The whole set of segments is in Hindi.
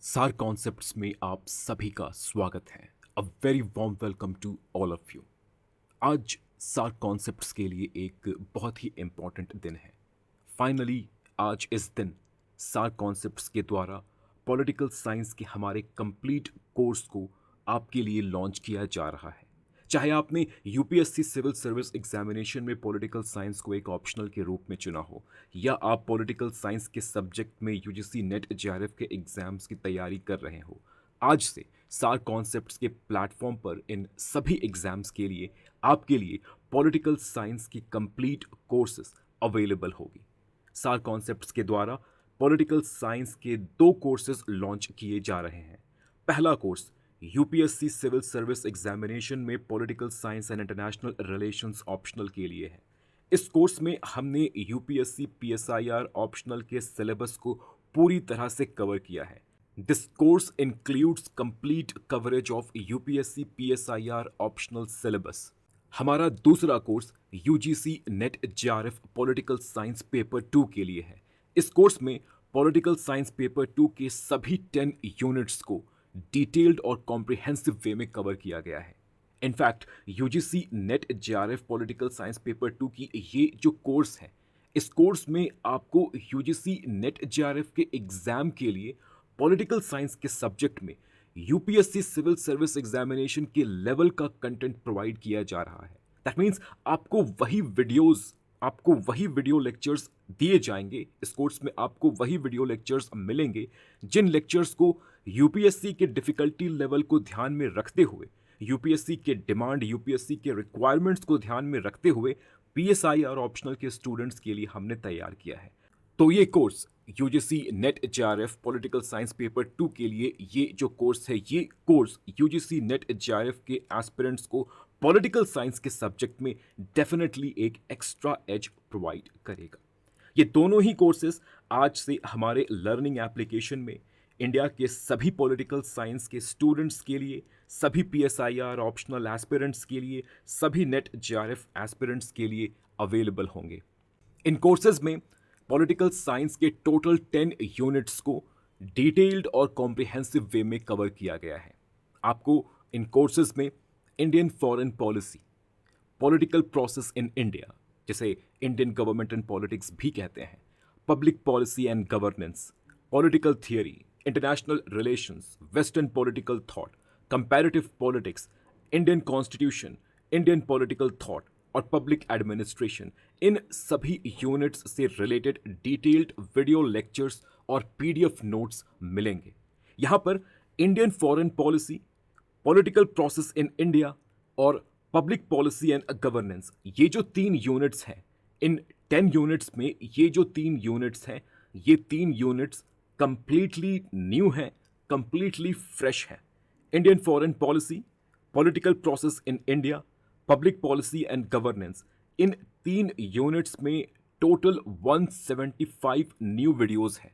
सार कॉन्सेप्ट्स में आप सभी का स्वागत है। A very warm welcome to all of you. आज सार कॉन्सेप्ट्स के लिए एक बहुत ही इम्पॉर्टेंट दिन है। फाइनली आज इस दिन सार कॉन्सेप्ट्स के द्वारा पॉलिटिकल साइंस के हमारे कंप्लीट कोर्स को आपके लिए लॉन्च किया जा रहा है। चाहे आपने यूपीएससी सिविल सर्विस एग्जामिनेशन में पॉलिटिकल साइंस को एक ऑप्शनल के रूप में चुना हो, या आप पॉलिटिकल साइंस के सब्जेक्ट में यूजीसी नेट जेआरएफ के एग्जाम्स की तैयारी कर रहे हो, आज से सार कॉन्सेप्ट्स के प्लेटफॉर्म पर इन सभी एग्जाम्स के लिए आपके लिए पॉलिटिकल साइंस की कंप्लीट कोर्सेज अवेलेबल होगी। सार कॉन्सेप्ट्स के द्वारा पॉलिटिकल साइंस के दो कोर्सेज लॉन्च किए जा रहे हैं। पहला course UPSC civil service examination में political science and international relations optional के लिए है। इस कोर्स में हमने यूपीएससी पीएसआईआर ऑप्शनल के सिलेबस को पूरी तरह से कवर किया है। This course includes complete coverage of UPSC PSIR optional syllabus. हमारा दूसरा course UGC NET JRF political science paper 2 के लिए है। इस कोर्स में पॉलिटिकल साइंस पेपर 2 के सभी 10 यूनिट्स को डिटेल्ड और कॉम्प्रिहेंसिव वे में कवर किया गया है। In fact UGC NET JRF political science paper 2 की ये जो कोर्स है, इस कोर्स में आपको यूजीसी नेट जेआरएफ के एग्जाम के लिए पॉलिटिकल साइंस के सब्जेक्ट में यूपीएससी सिविल सर्विस एग्जामिनेशन के लेवल का कंटेंट प्रोवाइड किया जा रहा है। दैट मीन्स आपको वही वीडियो लेक्चर्स दिए जाएंगे। इस कोर्स में आपको वही वीडियो लेक्चर्स मिलेंगे जिन लेक्चर्स को यूपीएससी के डिफिकल्टी लेवल को ध्यान में रखते हुए, यूपीएससी के डिमांड, यूपीएससी के रिक्वायरमेंट्स को ध्यान में रखते हुए पीएसआईआर ऑप्शनल के स्टूडेंट्स के लिए हमने तैयार किया है। तो ये course UGC NET JRF political science paper 2 के लिए ये जो कोर्स है, ये कोर्स यूजीसी नेट जेआरएफ के एस्पिरेंट्स को पॉलिटिकल साइंस के सब्जेक्ट में डेफिनेटली एक एक्स्ट्रा एज प्रोवाइड करेगा। ये दोनों ही कोर्सेज आज से हमारे लर्निंग एप्लीकेशन में इंडिया के सभी पॉलिटिकल साइंस के स्टूडेंट्स के लिए, सभी पीएसआईआर ऑप्शनल एस्पिरेंट्स के लिए, सभी नेट जेआरएफ एस्पिरेंट्स के लिए अवेलेबल होंगे। इन कोर्सेज में पॉलिटिकल साइंस के टोटल 10 यूनिट्स को डिटेल्ड और कॉम्प्रिहेंसिव वे में कवर किया गया है। आपको इन कोर्सेज में Indian foreign policy, political process in India, जिसे इंडियन गवर्नमेंट एंड पॉलिटिक्स भी कहते हैं, public policy and governance, political theory, international relations, western political thought, comparative politics, Indian constitution, Indian political thought और पब्लिक एडमिनिस्ट्रेशन, इन सभी यूनिट्स से रिलेटेड डिटेल्ड वीडियो लेक्चर्स और पीडीएफ नोट्स मिलेंगे। यहाँ पर Indian foreign policy, political process in India और पब्लिक पॉलिसी एंड गवर्नेंस, ये जो 3 यूनिट्स हैं, इन 10 यूनिट्स में ये जो 3 यूनिट्स हैं, ये 3 यूनिट्स कंप्लीटली न्यू हैं, कंप्लीटली फ्रेश हैं। Indian foreign policy, political process in India, public policy and governance, in 3 units में टोटल 175 न्यू वीडियोस हैं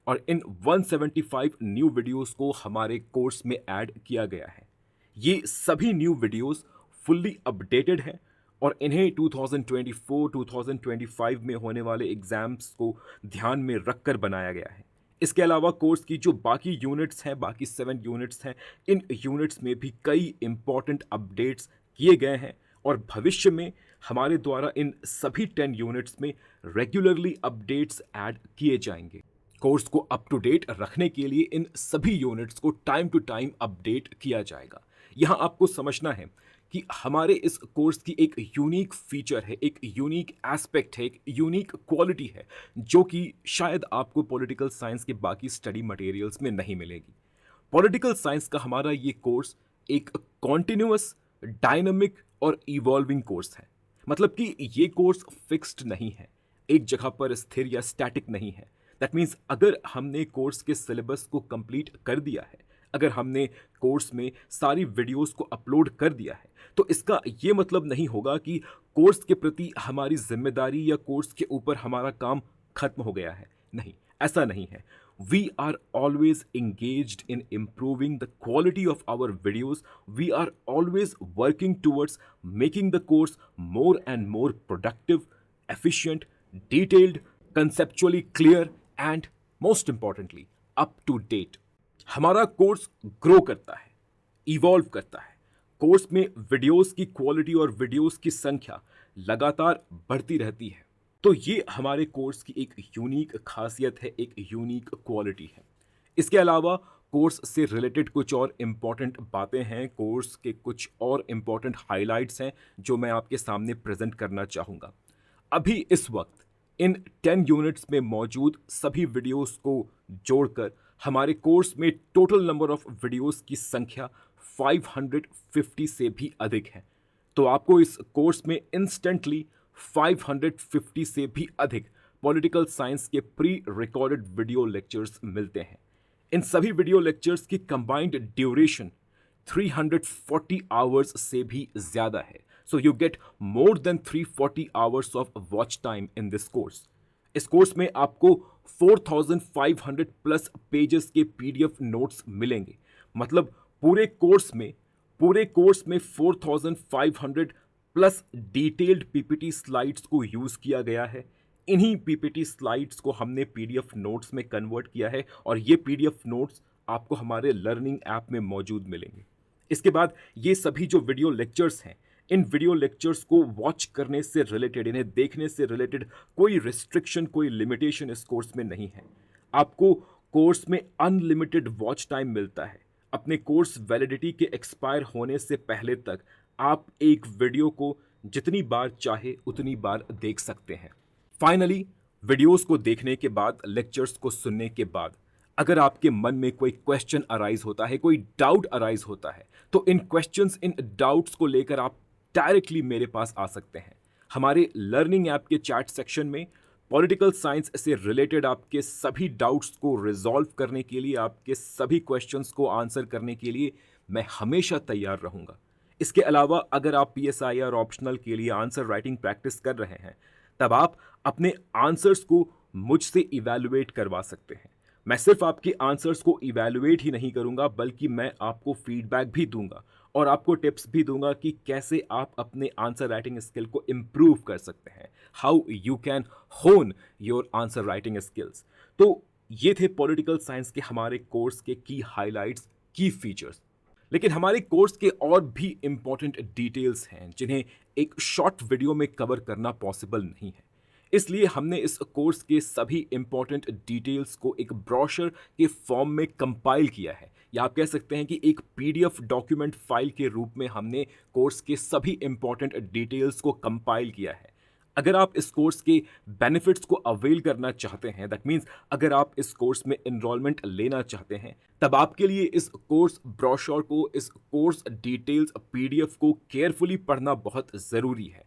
और इन 175 न्यू वीडियोस को हमारे कोर्स में ऐड किया गया है। ये सभी न्यू वीडियोस फुल्ली अपडेटेड हैं और इन्हें 2024-2025 में होने वाले एग्जाम्स को ध्यान में रखकर बनाया गया है। इसके अलावा कोर्स की जो बाकी यूनिट्स हैं, बाकी 7 यूनिट्स हैं, इन यूनिट्स में भी कई इंपॉर्टेंट अपडेट्स किए गए हैं और भविष्य में हमारे द्वारा इन सभी 10 यूनिट्स में रेगुलरली अपडेट्स ऐड किए जाएंगे। कोर्स को अप टू डेट रखने के लिए इन सभी यूनिट्स को टाइम टू टाइम अपडेट किया जाएगा। यहाँ आपको समझना है कि हमारे इस कोर्स की एक यूनिक फीचर है, एक यूनिक एस्पेक्ट है, एक यूनिक क्वालिटी है, जो कि शायद आपको पॉलिटिकल साइंस के बाकी स्टडी मटेरियल्स में नहीं मिलेगी। पॉलिटिकल साइंस का हमारा ये कोर्स एक कॉन्टिन्यूअस, डायनामिक और इवॉल्विंग कोर्स है। मतलब कि ये कोर्स फिक्स्ड नहीं है, एक जगह पर स्थिर या स्टैटिक नहीं है। दैट मीन्स अगर हमने कोर्स के सिलेबस को कंप्लीट कर दिया है, अगर हमने कोर्स में सारी वीडियोस को अपलोड कर दिया है, तो इसका ये मतलब नहीं होगा कि कोर्स के प्रति हमारी जिम्मेदारी या कोर्स के ऊपर हमारा काम खत्म हो गया है। नहीं, ऐसा नहीं है। We are always engaged in improving the quality of our videos. We are always working towards making the course more and more productive, efficient, detailed, conceptually clear, and most importantly, up to date. हमारा कोर्स ग्रो करता है, इवॉल्व करता है। कोर्स में वीडियोस की क्वालिटी और वीडियोस की संख्या लगातार बढ़ती रहती है। तो ये हमारे कोर्स की एक यूनिक खासियत है, एक यूनिक क्वालिटी है। इसके अलावा कोर्स से रिलेटेड कुछ और इम्पॉर्टेंट बातें हैं, कोर्स के कुछ और इम्पॉर्टेंट हाइलाइट्स हैं जो मैं आपके सामने प्रेजेंट करना चाहूँगा। अभी इस वक्त इन 10 यूनिट्स में मौजूद सभी वीडियोस को जोड़कर हमारे कोर्स में टोटल नंबर ऑफ वीडियोस की संख्या 550 से भी अधिक है। तो आपको इस कोर्स में इंस्टेंटली 550 से भी अधिक पॉलिटिकल साइंस के प्री रिकॉर्डेड वीडियो लेक्चर्स मिलते हैं। इन सभी वीडियो लेक्चर्स की कंबाइंड ड्यूरेशन 340 आवर्स से भी ज्यादा है। So you get more than 340 hours of watch time in this course. इस कोर्स में आपको 4500 प्लस पेजेस के पीडीएफ नोट्स मिलेंगे। मतलब पूरे कोर्स में 4500 प्लस डिटेल्ड पीपीटी स्लाइड्स को यूज किया गया है। इन्हीं पीपीटी स्लाइड्स को हमने पीडीएफ नोट्स में कन्वर्ट किया है और ये पीडीएफ नोट्स आपको हमारे लर्निंग ऐप में मौजूद मिलेंगे। इसके बाद ये सभी जो वीडियो लेक्चर्स हैं, इन वीडियो लेक्चर्स को वॉच करने से रिलेटेड, इन्हें देखने से रिलेटेड कोई रिस्ट्रिक्शन, कोई लिमिटेशन इस कोर्स में नहीं है। आपको कोर्स में अनलिमिटेड वॉच टाइम मिलता है। अपने कोर्स वैलिडिटी के एक्सपायर होने से पहले तक आप एक वीडियो को जितनी बार चाहे उतनी बार देख सकते हैं। फाइनली, वीडियोस को देखने के बाद, लेक्चर्स को सुनने के बाद, अगर आपके मन में कोई क्वेश्चन अराइज होता है, कोई डाउट अराइज होता है, तो इन क्वेश्चंस, इन डाउट्स को लेकर आप डायरेक्टली मेरे पास आ सकते हैं। हमारे लर्निंग ऐप के चैट सेक्शन में पॉलिटिकल साइंस से रिलेटेड आपके सभी डाउट्स को रिजॉल्व करने के लिए, आपके सभी क्वेश्चंस को आंसर करने के लिए मैं हमेशा तैयार रहूंगा। इसके अलावा अगर आप पीएसआई और ऑप्शनल के लिए आंसर राइटिंग प्रैक्टिस कर रहे हैं, तब आप अपने आंसर्स को मुझसे इवैल्यूएट करवा सकते हैं। मैं सिर्फ आपके आंसर्स को इवैल्यूएट ही नहीं करूंगा, बल्कि मैं आपको फीडबैक भी दूंगा और आपको टिप्स भी दूंगा कि कैसे आप अपने आंसर राइटिंग स्किल को इम्प्रूव कर सकते हैं, हाउ यू कैन होन योर आंसर राइटिंग स्किल्स। तो ये थे पॉलिटिकल साइंस के हमारे कोर्स के की हाइलाइट्स, की फीचर्स। लेकिन हमारे कोर्स के और भी इंपॉर्टेंट डिटेल्स हैं जिन्हें एक शॉर्ट वीडियो में कवर करना पॉसिबल नहीं है। इसलिए हमने इस कोर्स के सभी इंपॉर्टेंट डिटेल्स को एक ब्रोशर के फॉर्म में कंपाइल किया है, या आप कह सकते हैं कि एक पीडीएफ डॉक्यूमेंट फाइल के रूप में हमने कोर्स के सभी इंपॉर्टेंट डिटेल्स को कंपाइल किया है। अगर आप इस कोर्स के बेनिफिट्स को अवेल करना चाहते हैं, दैट मीन्स अगर आप इस कोर्स में एनरोलमेंट लेना चाहते हैं, तब आपके लिए इस कोर्स ब्रोशर को, इस कोर्स डिटेल्स पीडीएफ को केयरफुली पढ़ना बहुत ज़रूरी है।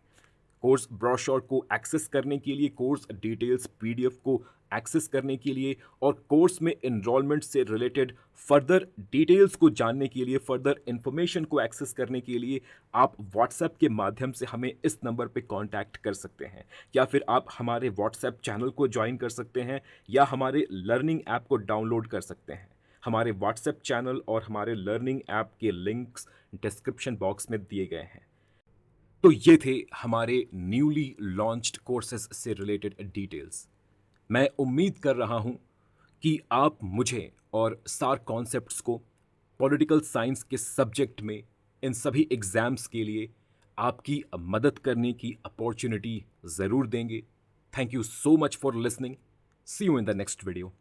कोर्स ब्रोशर को एक्सेस करने के लिए, कोर्स डिटेल्स पीडीएफ को एक्सेस करने के लिए और कोर्स में एनरोलमेंट से रिलेटेड फर्दर डिटेल्स को जानने के लिए, फर्दर इंफॉर्मेशन को एक्सेस करने के लिए आप व्हाट्सएप के माध्यम से हमें इस नंबर पे कांटेक्ट कर सकते हैं, या फिर आप हमारे व्हाट्सएप चैनल को ज्वाइन कर सकते हैं, या हमारे लर्निंग ऐप को डाउनलोड कर सकते हैं। हमारे व्हाट्सएप चैनल और हमारे लर्निंग ऐप के लिंक्स डिस्क्रिप्शन बॉक्स में दिए गए हैं। तो ये थे हमारे न्यूली लॉन्च्ड कोर्सेज से रिलेटेड डिटेल्स। मैं उम्मीद कर रहा हूँ कि आप मुझे और सार कॉन्सेप्ट्स को पॉलिटिकल साइंस के सब्जेक्ट में इन सभी एग्ज़ाम्स के लिए आपकी मदद करने की अपॉर्चुनिटी ज़रूर देंगे। Thank you so much for listening. See you in the next video.